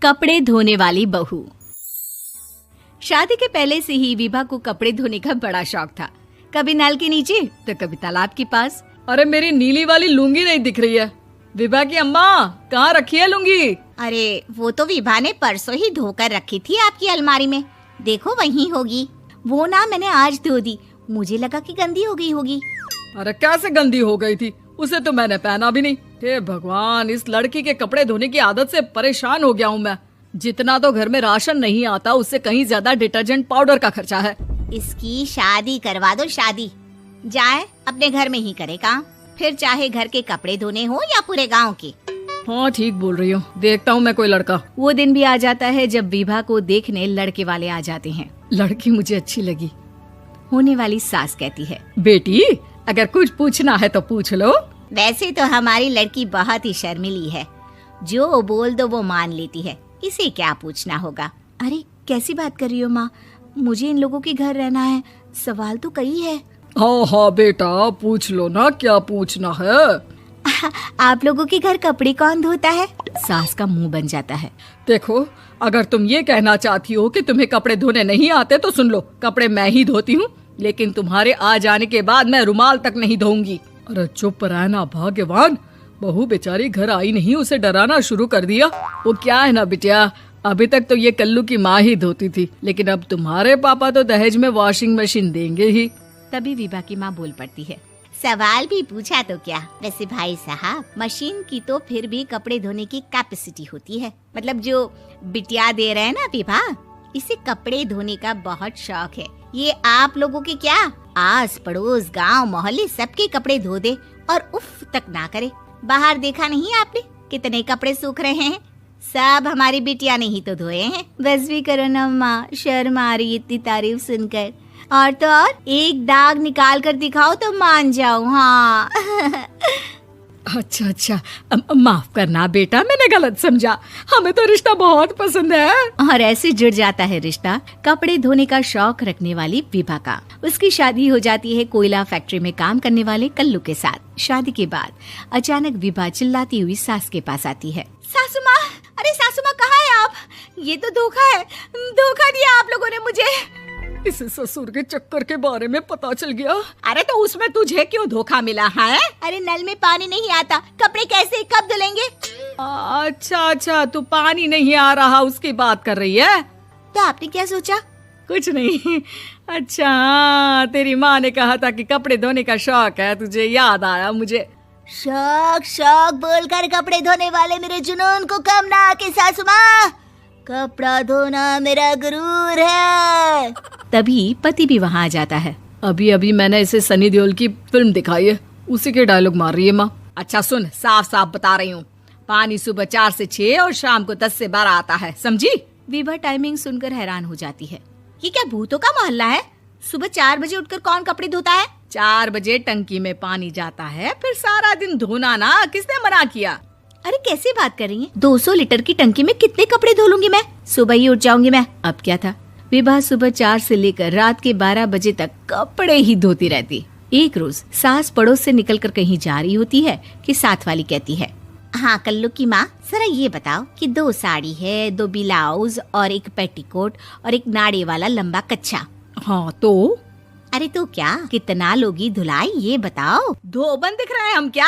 कपड़े धोने वाली बहू। शादी के पहले से ही विभा को कपड़े धोने का बड़ा शौक था। कभी नल के नीचे तो कभी तालाब के पास। अरे मेरी नीली वाली लुंगी नहीं दिख रही है। विभा की अम्मा, कहाँ रखी है लुंगी? अरे वो तो विभा ने परसों ही धोकर रखी थी आपकी अलमारी में, देखो वहीं होगी। वो ना मैंने आज धो दी, मुझे लगा कि गंदी हो गई होगी। अरे कैसे गंदी हो गई थी? उसे तो मैंने पहना भी नहीं। हे भगवान, इस लड़की के कपड़े धोने की आदत से परेशान हो गया हूँ मैं। जितना तो घर में राशन नहीं आता, उससे कहीं ज्यादा डिटर्जेंट पाउडर का खर्चा है। इसकी शादी करवा दो, शादी जाए अपने घर में ही करे काम, फिर चाहे घर के कपड़े धोने हो या पूरे गांव के। हाँ ठीक बोल रही हूँ, देखता हूँ मैं कोई लड़का। वो दिन भी आ जाता है जब विभा को देखने लड़के वाले आ जाते हैं। लड़की मुझे अच्छी लगी। होने वाली सास कहती है, बेटी अगर कुछ पूछना है तो पूछ लो। वैसे तो हमारी लड़की बहुत ही शर्मीली है, जो बोल दो वो मान लेती है, इसे क्या पूछना होगा। अरे कैसी बात कर रही हो माँ, मुझे इन लोगों के घर रहना है, सवाल तो कई है। हाँ हाँ बेटा, पूछ लो ना, क्या पूछना है। आप लोगों के घर कपड़े कौन धोता है? सास का मुंह बन जाता है। देखो, अगर तुम ये कहना चाहती हो कि तुम्हें कपड़े धोने नहीं आते तो सुन लो, कपड़े मैं ही धोती हूँ, लेकिन तुम्हारे आ जाने के बाद मैं रुमाल तक नहीं धोऊंगी। अरे चुप रहना भाग्यवान, बहू बेचारी घर आई नहीं, उसे डराना शुरू कर दिया। वो क्या है ना बिटिया, अभी तक तो ये कल्लू की माँ ही धोती थी, लेकिन अब तुम्हारे पापा तो दहेज में वॉशिंग मशीन देंगे ही। तभी विभा की माँ बोल पड़ती है, सवाल भी पूछा तो क्या। वैसे भाई साहब, मशीन की तो फिर भी कपड़े धोने की कैपेसिटी होती है। मतलब जो बिटिया दे रहे हैं ना विभा, इसे कपड़े धोने का बहुत शौक है। ये आप लोगों के क्या, आस पड़ोस गांव मोहल्ले सबके कपड़े धो दे और उफ तक ना करे। बाहर देखा नहीं आपने कितने कपड़े सूख रहे हैं? सब हमारी बिटिया ने ही तो धोए हैं। बस भी करो ना माँ, शर्म आ रही इतनी तारीफ सुनकर। और तो और एक दाग निकाल कर दिखाओ तो मान जाओ। हाँ अच्छा, माफ करना बेटा, मैंने गलत समझा। हमें तो रिश्ता बहुत पसंद है। और ऐसे जुड़ जाता है रिश्ता कपड़े धोने का शौक रखने वाली विभा का। उसकी शादी हो जाती है कोयला फैक्ट्री में काम करने वाले कल्लू के साथ। शादी के बाद अचानक विभा चिल्लाती हुई सास के पास आती है। सासू माँ, अरे सासू माँ कहाँ है आप? ये तो धोखा है, धोखा दिया आप लोगों ने मुझे। इसे ससुर के चक्कर के बारे में पता चल गया। अरे तो उसमें तुझे क्यों धोखा मिला है? अरे नल में पानी नहीं आता, कपड़े कैसे कब धुलेंगे? अच्छा, तू पानी नहीं आ रहा उसकी बात कर रही है। तो आपने क्या सोचा? कुछ नहीं। अच्छा, तेरी माँ ने कहा था कि कपड़े धोने का शौक है तुझे, याद आया मुझे। शौक बोलकर कपड़े धोने वाले मेरे जुनून को कम ना आके सासू माँ, कपड़ा धोना मेरा गुरूर है। तभी पति भी वहाँ आ जाता है। अभी मैंने इसे सनी देओल की फिल्म दिखाई है, उसी के डायलॉग मार रही है माँ। अच्छा सुन, साफ साफ बता रही हूँ, पानी सुबह 4 से 6 और शाम को 10 से 12 आता है, समझी? विभा टाइमिंग सुनकर हैरान हो जाती है। ये क्या भूतों का मोहल्ला है? सुबह 4 बजे उठकर कौन कपड़े धोता है? 4 बजे टंकी में पानी जाता है, फिर सारा दिन धोना ना, किसने मना किया? अरे कैसी बात कर रही हैं? 200 लीटर की टंकी में कितने कपड़े धो लूंगी मैं? सुबह ही उठ जाऊंगी मैं। अब क्या था, विभा सुबह 4 से लेकर रात के 12 बजे तक कपड़े ही धोती रहती। एक रोज सास पड़ोस से निकलकर कहीं जा रही होती है कि साथ वाली कहती है, हाँ कल्लू की माँ, जरा ये बताओ कि 2 साड़ी है, 2 ब्लाउज और एक पेटीकोट और एक नाड़े वाला लंबा कच्छा। हाँ तो? अरे तो क्या, कितना लोगी धुलाई ये बताओ। धोबन दिख रहे हैं हम क्या?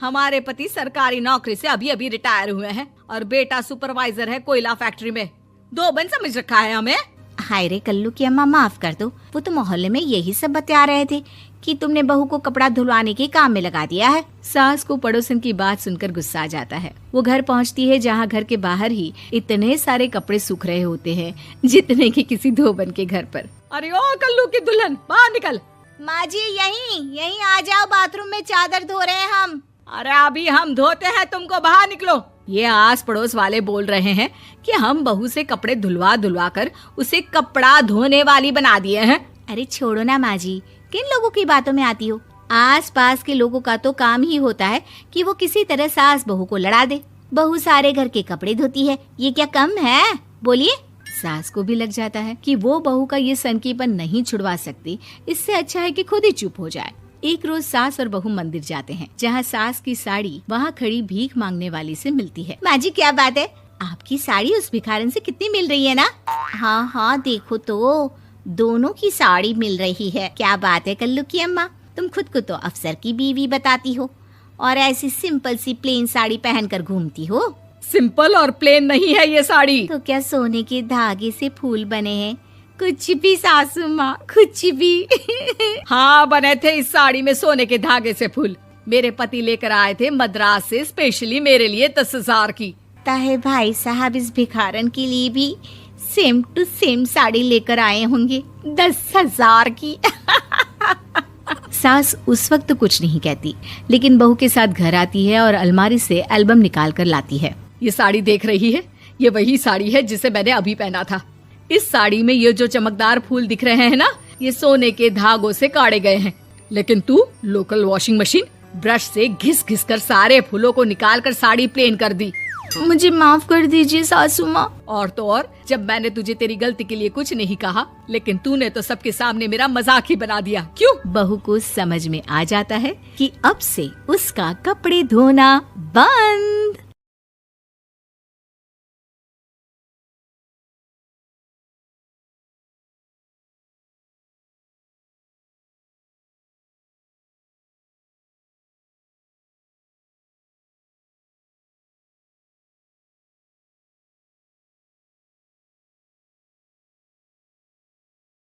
हमारे पति सरकारी नौकरी से अभी रिटायर हुए हैं और बेटा सुपरवाइजर है कोयला फैक्ट्री में। धोबन समझ रखा है हमें? हाय रे कल्लू की अम्मा, माफ कर दो, वो तो मोहल्ले में यही सब बता रहे थे कि तुमने बहू को कपड़ा धुलवाने के काम में लगा दिया है। सास को पड़ोसन की बात सुनकर गुस्सा आ जाता है। वो घर पहुंचती है जहां घर के बाहर ही इतने सारे कपड़े सूख रहे होते हैं जितने कि किसी धोबन के घर पर। अरे ओ कल्लू की दुल्हन, बाहर निकल। माँ जी यहीं आ जाओ, बाथरूम में चादर धो रहे हैं हम। अरे अभी हम धोते हैं, तुमको बाहर निकलो। ये आस पड़ोस वाले बोल रहे हैं कि हम बहू से कपड़े धुलवा कर उसे कपड़ा धोने वाली बना दिए हैं। अरे छोड़ो ना माँ जी, किन लोगों की बातों में आती हो? आस पास के लोगों का तो काम ही होता है कि वो किसी तरह सास बहू को लड़ा दे। बहू सारे घर के कपड़े धोती है, ये क्या कम है? बोलिए। सास को भी लग जाता है कि वो बहू का ये सनकीपन नहीं छुड़वा सकती, इससे अच्छा है कि खुद ही चुप हो जाए। एक रोज सास और बहू मंदिर जाते हैं, जहाँ सास की साड़ी वहाँ खड़ी भीख मांगने वाली से मिलती है। माँ जी क्या बात है, आपकी साड़ी उस भिखारन से कितनी मिल रही है ना? हाँ हाँ, देखो तो दोनों की साड़ी मिल रही है। क्या बात है कल्लू की अम्मा, तुम खुद को तो अफसर की बीवी बताती हो और ऐसी सिंपल सी प्लेन साड़ी पहनकर घूमती हो। सिंपल और प्लेन नहीं है ये साड़ी। तो क्या सोने के धागे से फूल बने हैं? कुछ भी सासू माँ, कुछ भी। हाँ, बने थे इस साड़ी में सोने के धागे से फूल। मेरे पति लेकर आए थे मद्रास से स्पेशली मेरे लिए 10,000 की। ताहे भाई साहब इस भिखारन के लिए भी सेम टू सेम साड़ी लेकर आए होंगे 10,000 की। सास उस वक्त कुछ नहीं कहती, लेकिन बहू के साथ घर आती है और अलमारी से एल्बम निकाल कर लाती है। ये साड़ी देख रही है, ये वही साड़ी है जिसे मैंने अभी पहना था। इस साड़ी में ये जो चमकदार फूल दिख रहे हैं ना, ये सोने के धागों से काढ़े गए हैं। लेकिन तू लोकल वॉशिंग मशीन ब्रश से घिस घिस कर सारे फूलों को निकाल कर साड़ी प्लेन कर दी। मुझे माफ कर दीजिए सासू माँ। और तो और, जब मैंने तुझे तेरी गलती के लिए कुछ नहीं कहा, लेकिन तूने तो सबके सामने मेरा मजाक ही बना दिया। क्यों? बहू को समझ में आ जाता है कि अब से उसका कपड़े धोना बंद।